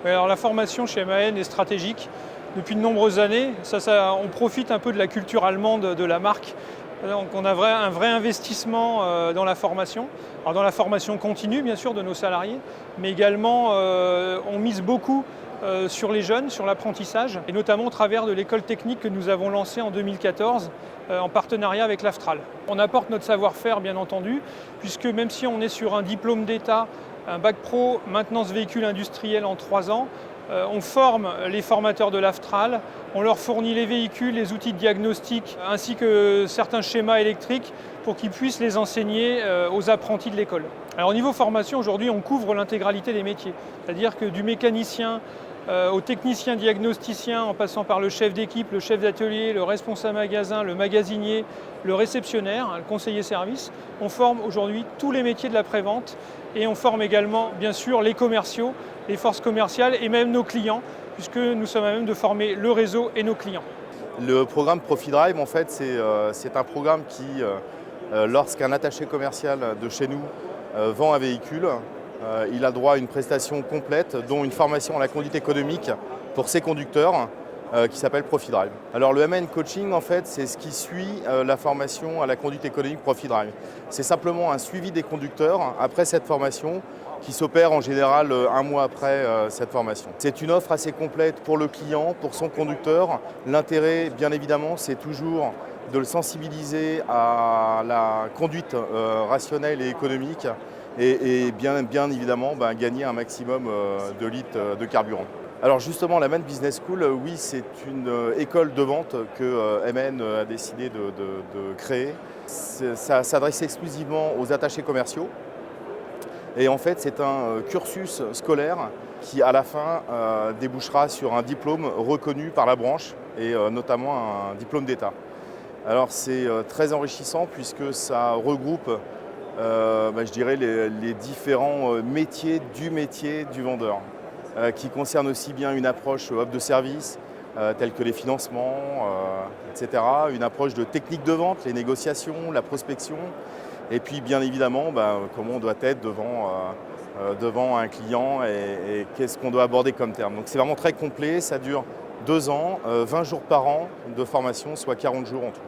Ouais, alors la formation chez MAN est stratégique depuis de nombreuses années. On profite un peu de la culture allemande de la marque. Donc on a un vrai investissement dans la formation. Alors dans la formation continue bien sûr de nos salariés, mais également on mise beaucoup sur les jeunes, sur l'apprentissage, et notamment au travers de l'école technique que nous avons lancée en 2014 en partenariat avec l'Aftral. On apporte notre savoir-faire bien entendu, puisque même si on est sur un diplôme d'État, un bac pro maintenance véhicule industriel en 3 ans, on forme les formateurs de l'Aftral, on leur fournit les véhicules, les outils de diagnostic ainsi que certains schémas électriques pour qu'ils puissent les enseigner aux apprentis de l'école. Alors au niveau formation, aujourd'hui on couvre l'intégralité des métiers, c'est-à-dire que du mécanicien au technicien diagnosticien en passant par le chef d'équipe, le chef d'atelier, le responsable magasin, le magasinier, le réceptionnaire, le conseiller service. On forme aujourd'hui tous les métiers de la prévente et on forme également bien sûr les commerciaux, les forces commerciales et même nos clients, puisque nous sommes à même de former le réseau et nos clients. Le programme ProfiDrive, en fait, c'est un programme qui, lorsqu'un attaché commercial de chez nous vend un véhicule, il a droit à une prestation complète, dont une formation à la conduite économique pour ses conducteurs, qui s'appelle ProfiDrive. Alors le MAN Coaching, en fait, c'est ce qui suit la formation à la conduite économique ProfiDrive. C'est simplement un suivi des conducteurs après cette formation, qui s'opère en général un mois après cette formation. C'est une offre assez complète pour le client, pour son conducteur. L'intérêt, bien évidemment, c'est toujours de le sensibiliser à la conduite rationnelle et économique et bien évidemment gagner un maximum de litres de carburant. Alors justement, la MAN Business School, oui, c'est une école de vente que MAN a décidé de créer. Ça s'adresse exclusivement aux attachés commerciaux. Et en fait, c'est un cursus scolaire qui, à la fin, débouchera sur un diplôme reconnu par la branche et notamment un diplôme d'État. Alors c'est très enrichissant puisque ça regroupe, je dirais, les différents métiers du vendeur, qui concernent aussi bien une approche offre de service, telle que les financements, etc., une approche de technique de vente, les négociations, la prospection, et puis bien évidemment comment on doit être devant un client et qu'est-ce qu'on doit aborder comme terme. Donc c'est vraiment très complet, ça dure 2 ans, 20 jours par an de formation, soit 40 jours en tout.